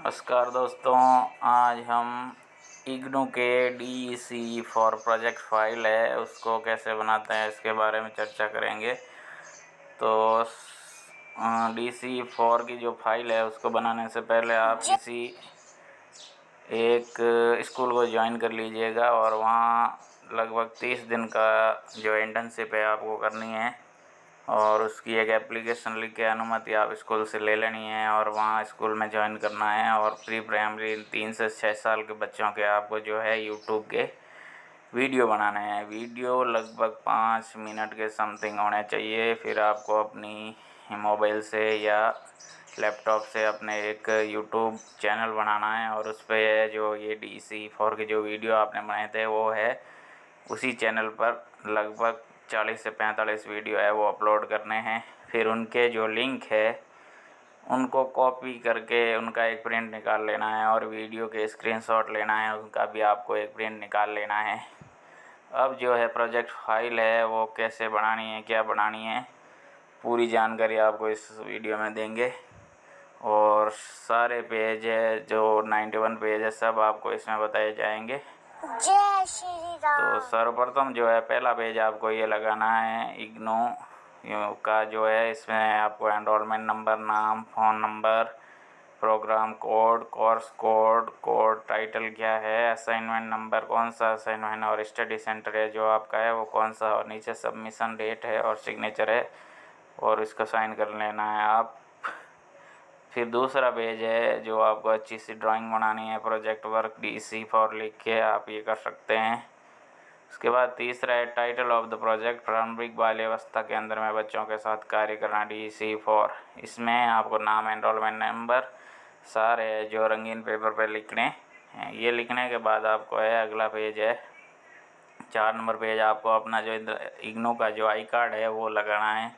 नमस्कार दोस्तों, आज हम इग्नू के DEC फॉर प्रोजेक्ट फाइल है उसको कैसे बनाते हैं इसके बारे में चर्चा करेंगे। तो DEC फॉर की जो फाइल है उसको बनाने से पहले आप किसी एक स्कूल को ज्वाइन कर लीजिएगा और वहाँ लगभग 30 दिन का जो इंटर्नशिप है आपको करनी है और उसकी एक एप्लीकेशन लिख के अनुमति आप स्कूल से ले लेनी है और वहाँ स्कूल में ज्वाइन करना है। और प्री प्राइमरी 3 से 6 साल के बच्चों के आपको जो है यूट्यूब के वीडियो बनाने हैं। वीडियो लगभग 5 मिनट के समथिंग होने चाहिए। फिर आपको अपनी मोबाइल से या लैपटॉप से अपने एक यूट्यूब चैनल बनाना है और उस पर जो ये DEC फॉर के जो वीडियो आपने बनाए थे वो है उसी चैनल पर लगभग 40 से 45 वीडियो है वो अपलोड करने हैं। फिर उनके जो लिंक है उनको कॉपी करके उनका एक प्रिंट निकाल लेना है और वीडियो के स्क्रीनशॉट लेना है, उनका भी आपको एक प्रिंट निकाल लेना है। अब जो है प्रोजेक्ट फाइल है वो कैसे बनानी है, क्या बनानी है, पूरी जानकारी आपको इस वीडियो में देंगे। और सारे पेज है जो 91 पेज है सब आपको इसमें बताए जाएंगे। जय श्री राम। तो सर्वप्रथम जो है पहला पेज आपको ये लगाना है इग्नू का जो है, इसमें आपको एनरोलमेंट नंबर, नाम, phone number, programme code, course code, code title क्या है, असाइनमेंट नंबर कौन सा असाइनमेंट और स्टडी सेंटर है जो आपका है वो कौन सा, और नीचे सबमिशन डेट है और सिग्नेचर है और इसको साइन कर लेना है आप। फिर दूसरा पेज है जो आपको अच्छी सी ड्राइंग बनानी है, प्रोजेक्ट वर्क DEC फॉर लिख के आप ये कर सकते हैं। उसके बाद तीसरा है टाइटल ऑफ द प्रोजेक्ट, प्रारंभिक बाल्यावस्था के अंदर में बच्चों के साथ कार्य करना DEC फॉर। इसमें आपको नाम, एनरोलमेंट नंबर सारे जो रंगीन पेपर पे लिखने हैं। ये लिखने के बाद आपको है अगला पेज है 4 नंबर पेज, आपको अपना जो इग्नू का जो आई कार्ड है वो लगाना है।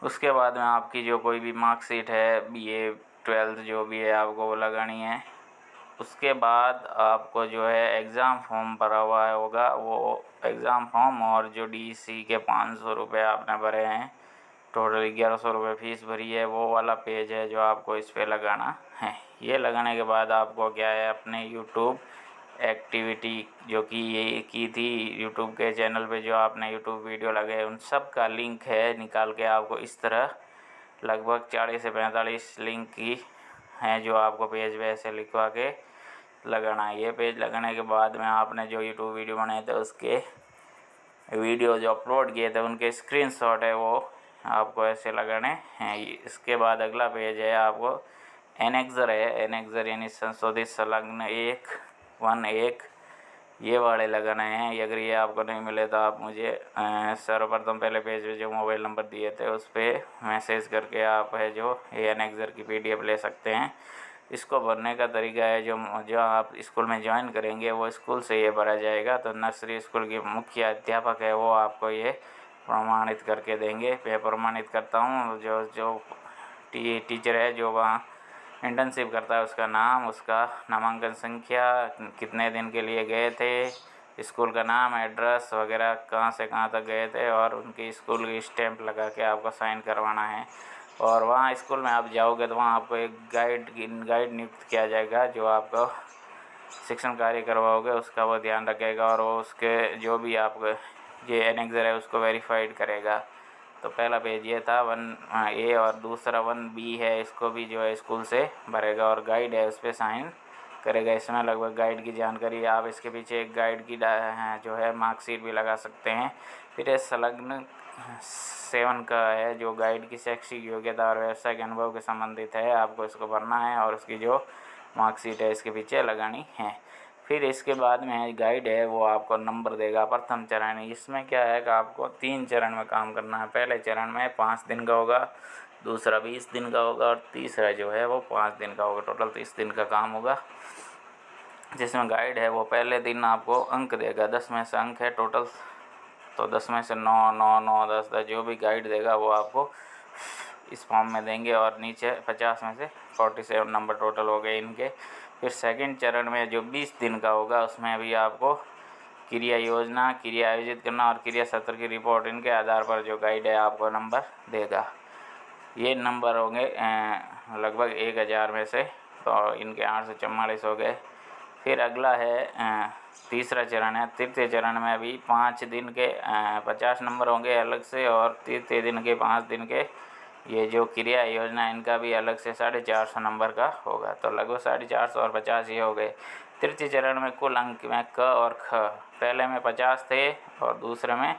उसके बाद में आपकी जो कोई भी मार्कशीट है BA 12th जो भी है आपको वो लगानी है। उसके बाद आपको जो है एग्ज़ाम फॉर्म भरा हुआ होगा वो एग्ज़ाम फॉर्म और जो DEC के 500 रुपये आपने भरे हैं, टोटल 1100 रुपये फ़ीस भरी है, वो वाला पेज है जो आपको इस पे लगाना है। ये लगाने के बाद आपको क्या है अपने यूट्यूब एक्टिविटी जो कि ये की थी यूट्यूब के चैनल पे जो आपने यूट्यूब वीडियो लगे उन सब का लिंक है निकाल के आपको इस तरह लगभग 40 से 45 लिंक की हैं जो आपको पेज पे ऐसे लिखवा के लगाना है। ये पेज लगाने के बाद में आपने जो यूट्यूब वीडियो बनाए थे उसके वीडियो जो अपलोड किए थे उनके स्क्रीनशॉट है वो आपको ऐसे लगाने हैं। इसके बाद अगला पेज है आपको एनेक्सर है, एनेक्सर यानी संशोधित संलग्न 1 ये वाले लगाने हैं। अगर ये आपको नहीं मिले तो आप मुझे सर्वप्रथम पहले पेज पे जो मोबाइल नंबर दिए थे उस पर मैसेज करके आप है जो ये एनेक्सर की PDF ले सकते हैं। इसको भरने का तरीका है जो जो आप स्कूल में ज्वाइन करेंगे वो स्कूल से ये भरा जाएगा। तो नर्सरी स्कूल की मुख्य अध्यापक है वो आपको ये प्रमाणित करके देंगे। मैं प्रमाणित करता हूँ, जो जो टीचर है जो वहाँ इंटर्नशिप करता है उसका नाम, उसका नामांकन संख्या, कितने दिन के लिए गए थे, स्कूल का नाम, एड्रेस वगैरह, कहाँ से कहाँ तक गए थे और उनकी स्कूल की स्टैंप लगा के आपको साइन करवाना है। और वहाँ स्कूल में आप जाओगे तो वहाँ आपको एक गाइड नियुक्त किया जाएगा जो आपको शिक्षण कार्य करवाओगे उसका वो ध्यान रखेगा और वो उसके जो भी आपको ये एनेक्सर है उसको वेरीफाइड करेगा। तो पहला पेज ये था 1A और दूसरा 1B है, इसको भी जो है स्कूल से भरेगा और गाइड है उस पर साइन करेगा। इसमें लगभग गाइड की जानकारी, आप इसके पीछे एक गाइड की जो है मार्कशीट भी लगा सकते हैं। फिर ये संलग्न 7 का है जो गाइड की शैक्षिक योग्यता और व्यवसायिक अनुभव के संबंधित है, आपको इसको भरना है और उसकी जो मार्कशीट है इसके पीछे लगानी है। फिर इसके बाद में गाइड है वो आपको नंबर देगा। प्रथम चरण, इसमें क्या है कि आपको 3 चरण में काम करना है। पहले चरण में 5 दिन का होगा, दूसरा 20 दिन का होगा और तीसरा जो है वो 5 दिन का होगा। टोटल 30 दिन का काम होगा। जिसमें गाइड है वो पहले दिन आपको अंक देगा, 10 में से अंक है टोटल, तो 10 में से 9 9 9 10 10 जो भी गाइड देगा वो आपको इस फॉर्म में देंगे और नीचे 50 में से 47 नंबर टोटल हो गए इनके। फिर सेकंड चरण में जो 20 दिन का होगा उसमें भी आपको क्रिया योजना, क्रिया आयोजित करना और क्रिया सत्र की रिपोर्ट, इनके आधार पर जो गाइड है आपको नंबर देगा। ये नंबर होंगे लगभग 1000 में से तो इनके 844 हो गए। फिर अगला है तीसरा चरण है। तृतीय चरण में भी 5 दिन के 50 नंबर होंगे अलग से, और तृतीय दिन के 5 दिन के ये जो क्रिया योजना इनका भी अलग से 450 नंबर का होगा। तो लगभग 450 और 50 ये हो गए। तृतीय चरण में कुल अंक में क और ख, पहले में 50 थे और दूसरे में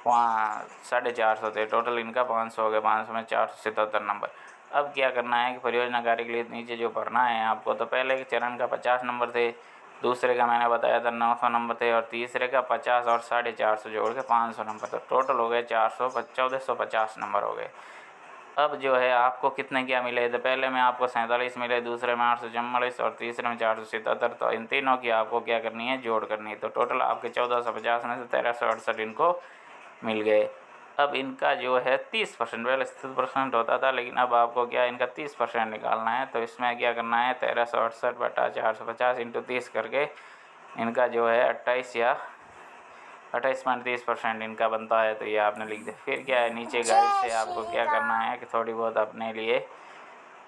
450 थे। टोटल इनका 500 हो गए। 500 में 477 नंबर। अब क्या करना है कि परियोजना कार्य के लिए नीचे जो भरना है आपको, तो पहले के चरण का 50 नंबर थे, दूसरे का मैंने बताया था 900 नंबर थे, और तीसरे का 50 और 450 जोड़ के 500 नंबर। तो टोटल हो गए 1450 नंबर हो गए। अब जो है आपको कितने क्या मिले, तो पहले में आपको 47 मिले, दूसरे में 844 और तीसरे में 477। तो इन तीनों की आपको क्या करनी है, जोड़ करनी है। तो टोटल आपके 1450 में से 1368 इनको मिल गए। अब इनका जो है 30%, पहले 70% होता था, लेकिन अब आपको क्या इनका 30% निकालना है। तो इसमें क्या करना है, 1368 बटा 450 इंटू 30 करके इनका जो है 28.30% इनका बनता है। तो ये आपने लिख दिया। फिर क्या है, नीचे गाइड से आपको क्या करना है कि थोड़ी बहुत अपने लिए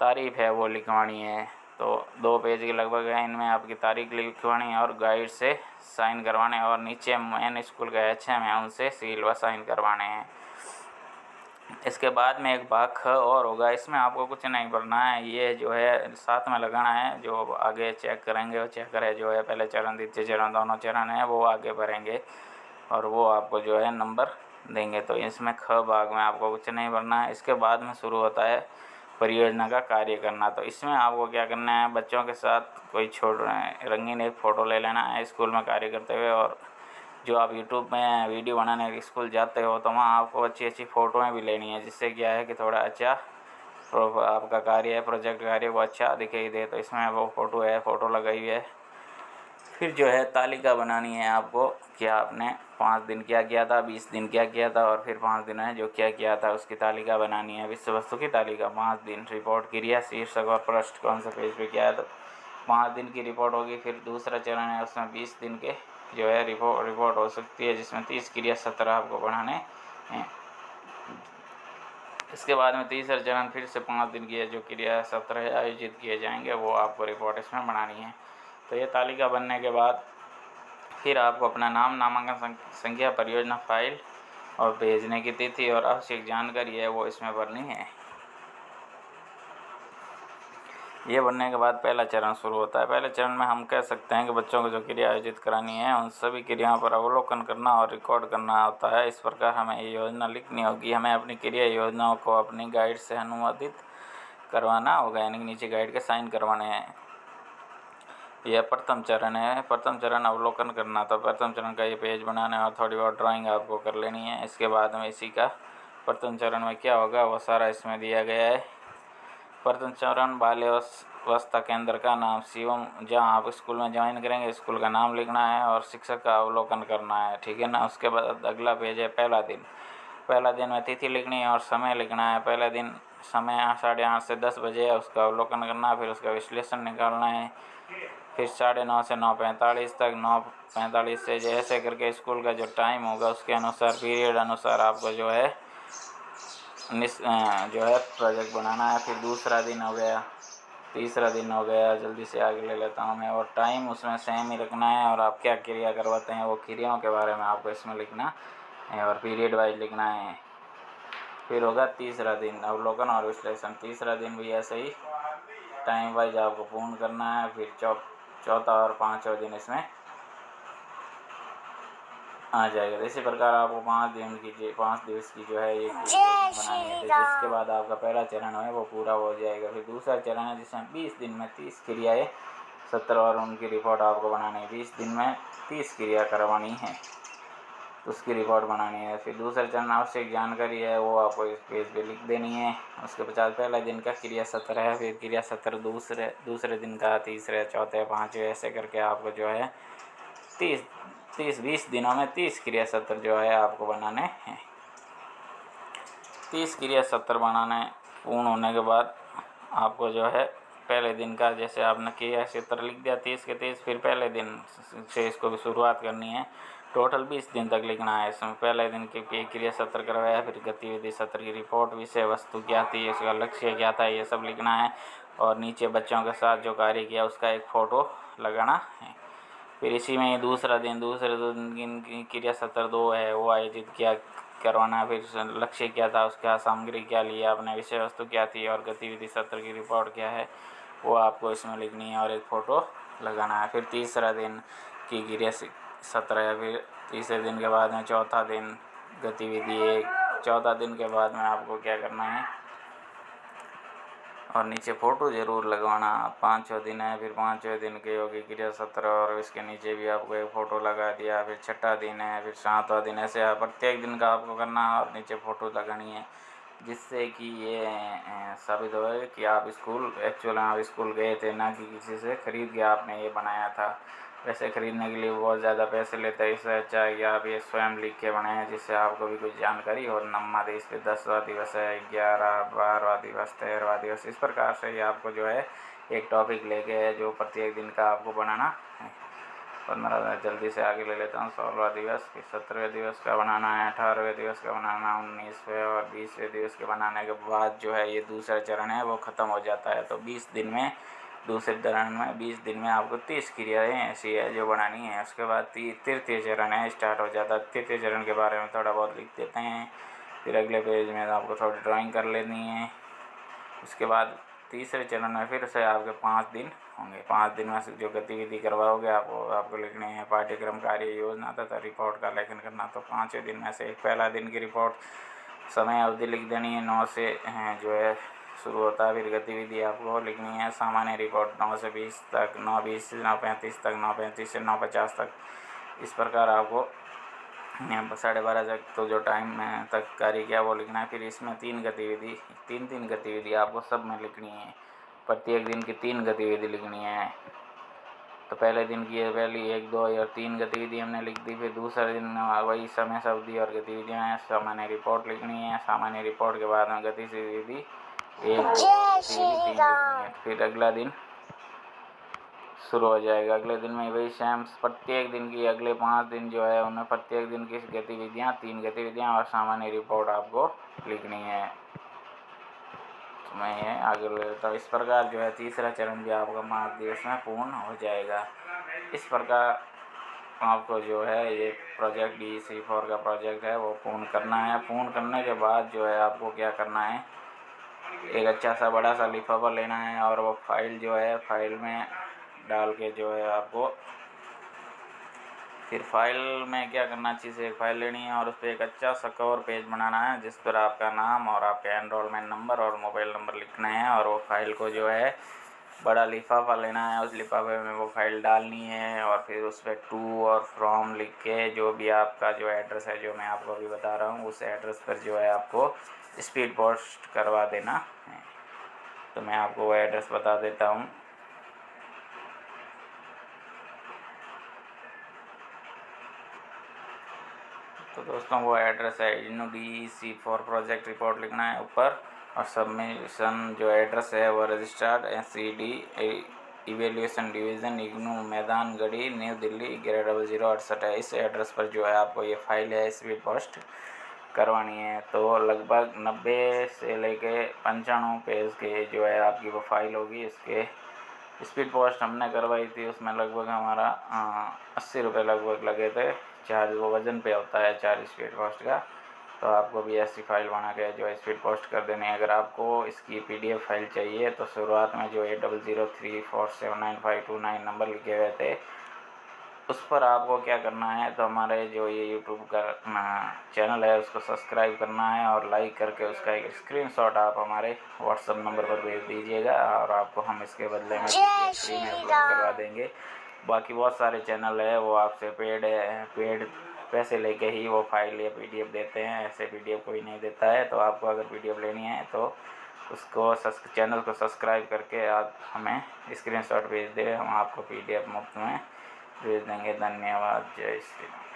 तारीफ़ है वो लिखवानी है। तो 2 पेज के लगभग है, इनमें आपकी तारीख लिखवानी है और गाइड से साइन करवाने, और नीचे मेन स्कूल का HM है उनसे सील व साइन करवाने हैं। इसके बाद में एक भाग ख और होगा, इसमें आपको कुछ नहीं भरना है, ये जो है साथ में लगाना है। जो आगे चेक करेंगे वो चेक करे, जो है पहले चरण द्वितीय चरण दोनों चरण है वो आगे भरेंगे और वो आपको जो है नंबर देंगे। तो इसमें ख भाग में आपको कुछ नहीं भरना है। इसके बाद में शुरू होता है परियोजना का कार्य करना। तो इसमें आपको क्या करना है, बच्चों के साथ कोई रंगीन एक फ़ोटो ले लेना है स्कूल में कार्य करते हुए। और जो आप यूट्यूब में वीडियो बनाने स्कूल जाते हो तो वहाँ आपको अच्छी अच्छी फ़ोटोएँ भी लेनी है, जिससे क्या है कि थोड़ा अच्छा आपका कार्य है, प्रोजेक्ट कार्य वो अच्छा दिखाई दे। तो इसमें वो फ़ोटो लगाई हुई है। फिर जो है तालिका बनानी है आपको, क्या आपने 5 दिन क्या किया था, 20 दिन क्या किया था, और फिर 5 दिन है जो क्या किया था उसकी तालिका बनानी है। विषय वस्तु की तालिका, 5 दिन, रिपोर्ट, क्रिया, शीर्षक और पृष्ठ कौन से पेज पे क्या है। तो 5 दिन की रिपोर्ट होगी। फिर दूसरा चरण है, उसमें 20 दिन के जो है रिपोर्ट हो सकती है, जिसमें 30 क्रिया 17 आपको पढ़ाने हैं। इसके बाद में तीसरा चरण फिर से 5 दिन की है जो क्रिया 17 आयोजित किए जाएंगे, वो आपको रिपोर्ट इसमें बनानी है। तो ये तालिका बनने के बाद फिर आपको अपना नाम, नामांकन संख्या, परियोजना फाइल और भेजने की तिथि और आवश्यक जानकारी है वो इसमें भरनी है। ये बनने के बाद पहला चरण शुरू होता है। पहले चरण में हम कह सकते हैं कि बच्चों को जो क्रिया आयोजित करानी है उन सभी क्रियाओं पर अवलोकन करना और रिकॉर्ड करना होता है। इस प्रकार हमें ये योजना लिखनी होगी। हमें अपनी क्रिया योजनाओं को अपनी गाइड से अनुवादित करवाना होगा, यानी नीचे गाइड के साइन करवाने हैं। यह प्रथम चरण है। प्रथम चरण अवलोकन करना। तो प्रथम चरण का ये पेज बनाना है और थोड़ी बहुत ड्राइंग आपको कर लेनी है। इसके बाद में इसी का प्रथम चरण में क्या होगा वो सारा इसमें दिया गया है। प्रथम चरण बाल्यावस्था केंद्र का नाम शिवम, जहाँ आप स्कूल में ज्वाइन करेंगे स्कूल का नाम लिखना है और शिक्षक का अवलोकन करना है, ठीक है ना। उसके बाद अगला पेज है पहला दिन। पहला दिन में तिथि लिखनी है और समय लिखना है। पहला दिन समय 8:30 से 10 बजे है, उसका अवलोकन करना है, फिर उसका विश्लेषण निकालना है। फिर 9:30 से 9:45 तक, 9:45 से जैसे करके स्कूल का जो टाइम होगा उसके अनुसार पीरियड अनुसार आपको जो है प्रोजेक्ट बनाना है। फिर दूसरा दिन हो गया, तीसरा दिन हो गया, जल्दी से आगे ले लेता हूँ मैं। और टाइम उसमें सेम ही रखना है और आप क्या क्रिया करवाते हैं वो क्रियाओं के बारे में आपको इसमें लिखना है और पीरियड वाइज लिखना है। फिर होगा तीसरा दिन, अवलोकन और विश्लेषण। तीसरा दिन भी ऐसे ही टाइम वाइज आपको पूर्ण करना है। फिर चौथा और पाँचवा दिन इसमें आ जाएगा। इसी प्रकार आपको 5 दिवस की जो है ये बनानी है। जिसके बाद आपका पहला चरण है वो पूरा हो जाएगा। फिर दूसरा चरण है जिसमें 20 दिन में 30 क्रियाएँ 17 और उनकी रिपोर्ट आपको बनानी है। 20 दिन में 30 क्रिया करवानी है, उसकी रिपोर्ट बनानी है। फिर दूसरा चरण आवश्यक जानकारी है वो आपको इस पेज पे लिख देनी है। उसके पश्चात पहला दिन का क्रिया 17 है, फिर क्रिया 17 दूसरे दिन का, तीसरे, चौथे, पाँचवें, ऐसे करके आपको जो है 20 दिनों में 30 क्रिया 17 जो है आपको बनाने हैं। 30 क्रिया 17 बनाने पूर्ण होने के बाद आपको जो है पहले दिन का, जैसे आपने क्रिया 17 लिख दिया 30 के 30, फिर पहले दिन से इसको भी शुरुआत करनी है। टोटल 20 दिन तक लिखना है। इसमें पहले दिन की क्रिया 17 करवाया, फिर गतिविधि 17 की रिपोर्ट, विषय वस्तु क्या थी, उसका लक्ष्य क्या था, ये सब लिखना है। और नीचे बच्चों के साथ जो कार्य किया उसका एक फ़ोटो लगाना है। फिर इसी में दूसरे दिन की क्रिया सत्र 2 है वो आयोजित किया करवाना। फिर लक्ष्य क्या था, उसका सामग्री क्या लिया आपने, विषय वस्तु क्या थी और गतिविधि सत्र की रिपोर्ट क्या है वो आपको इसमें लिखनी है और एक फ़ोटो लगाना है। फिर तीसरा दिन की क्रिया सत्र है। फिर तीसरे दिन के बाद में चौथा दिन गतिविधि एक। चौथा दिन के बाद में आपको क्या करना है और नीचे फ़ोटो ज़रूर लगवाना। 5वां दिन है, फिर 5वें दिन के योगी क्रिया सत्र और इसके नीचे भी आपको एक फ़ोटो लगा दिया। फिर 6ठा दिन है, फिर 7वां दिन, ऐसे प्रत्येक दिन का आपको करना है और नीचे फ़ोटो लगानी है, जिससे कि ये साबित हो कि आप स्कूल एक्चुअल में आप स्कूल गए थे, ना कि किसी से ख़रीद के आपने ये बनाया था। वैसे ख़रीदने के लिए बहुत ज़्यादा पैसे लेते हैं, इससे अच्छा है कि आप ये स्वयं लिख के बनाएं, जिससे आपको भी कुछ जानकारी हो। 9वां दिवस पे 10वां दिवस है, 11, 12वां दिवस, 13वां दिवस, इस प्रकार से ही आपको जो है एक टॉपिक लेके जो प्रत्येक दिन का आपको बनाना है। 15 जल्दी से आगे ले लेता हूँ। 16वां दिवस, फिर 17वें दिवस का बनाना है, 18वें दिवस का बनाना, 19वें और 20वें दिवस के बनाने के बाद जो है ये दूसरा चरण है वो ख़त्म हो जाता है। तो 20 दिन में, दूसरे चरण में 20 दिन में आपको 30 क्रियाएँ ऐसी है जो बनानी है। उसके बाद तृतीय चरण है स्टार्ट हो जाता है। तृतीय चरण के बारे में थोड़ा बहुत लिख देते हैं। फिर अगले पेज में आपको थोड़ी ड्राइंग कर लेनी है। उसके बाद तीसरे चरण में फिर से आपके 5 दिन होंगे। 5 दिन में से जो गतिविधि करवाओगे आपको लिखने हैं पाठ्यक्रम, कार्य योजना तथा रिपोर्ट का लेखन करना। तो 5वें दिन में से पहला दिन की रिपोर्ट, समय अवधि लिख देनी है। 9 से जो है शुरू होता है। फिर गतिविधि आपको लिखनी है सामान्य रिपोर्ट 9 से 20 तक, 9:20 से 9:35 तक, 9:35 से 9:50 तक। इस प्रकार आपको 12:30 तक तो जो टाइम में तक कार्य किया वो लिखना है। फिर इसमें 3 गतिविधि आपको सब में लिखनी है। प्रत्येक दिन की 3 गतिविधि लिखनी है। तो पहले दिन की पहली 1, 2 और 3 गतिविधि हमने लिख दी। फिर दूसरे दिन वही समय अवधि और गतिविधियाँ हैं। सामान्य रिपोर्ट लिखनी है। सामान्य रिपोर्ट के बाद में गतिविधि 1, 2, 3 लिखनी है। फिर अगला दिन शुरू हो जाएगा। अगले दिन में वही सेम प्रत्येक दिन की, अगले 5 दिन जो है उनमें प्रत्येक दिन की गतिविधियाँ, 3 गतिविधियाँ और सामान्य रिपोर्ट आपको लिखनी है। तो मैं ये आगे ले लेता हूँ। इस प्रकार जो है तीसरा चरण भी आपका 5 दिवस में पूर्ण हो जाएगा। इस प्रकार आपको जो है ये प्रोजेक्ट DC4 का प्रोजेक्ट है वो पूर्ण करना है। पूर्ण करने के बाद जो है आपको क्या करना है, एक अच्छा सा बड़ा सा लिफाफा लेना है और वो फाइल जो है फाइल में डाल के जो है आपको फिर फाइल में क्या करना चाहिए, एक फाइल लेनी है और उस पर एक अच्छा सा कवर पेज बनाना है जिस पर आपका नाम और आपका एनरोलमेंट नंबर और मोबाइल नंबर लिखना है। और वो फाइल को जो है बड़ा लिफाफा लेना है, उस लिफाफे में वो फाइल डालनी है और फिर उस पर टू और फ्रॉम लिख के जो भी आपका जो एड्रेस है जो मैं आपको अभी बता रहा हूँ उस एड्रेस पर जो है आपको स्पीड पोस्ट करवा देना है। तो मैं आपको वो एड्रेस बता देता हूँ। तो दोस्तों वो एड्रेस है इग्नू DC4 प्रोजेक्ट रिपोर्ट लिखना है ऊपर और सबमिशन जो एड्रेस है वो registered SCD evaluation division IGNOU मैदान गढ़ी न्यू दिल्ली 110068 है। इस एड्रेस पर जो है आपको ये फाइल है स्पीड पोस्ट करवानी है। तो लगभग 90 से लेके 95 पेज के जो है आपकी वो फाइल होगी। इसके स्पीड पोस्ट हमने करवाई थी, उसमें लगभग हमारा 80 रुपये लगभग लगे थे। चार्ज वो वज़न पे होता है चार्ज स्पीड पोस्ट का। तो आपको भी ऐसी फाइल बना के जो है स्पीड पोस्ट कर देनी है। अगर आपको इसकी PDF फाइल चाहिए तो शुरुआत में जो 8003479529 नंबर लिखे हुए थे उस पर आपको क्या करना है, तो हमारे जो ये यूट्यूब का चैनल है उसको सब्सक्राइब करना है और लाइक करके उसका एक स्क्रीनशॉट आप हमारे व्हाट्सएप नंबर पर भेज दीजिएगा और आपको हम इसके बदले में फ्री में अपलोड करवा देंगे। बाकी बहुत सारे चैनल है वो आपसे पेड पैसे लेके ही वो फाइल या PDF देते हैं। ऐसे PDF कोई नहीं देता है। तो आपको अगर PDF लेनी है तो उसको चैनल को सब्सक्राइब करके आप हमें स्क्रीनशॉट भेज दें, हम आपको PDF मुफ्त में भेज देंगे। धन्यवाद। जय श्री राम।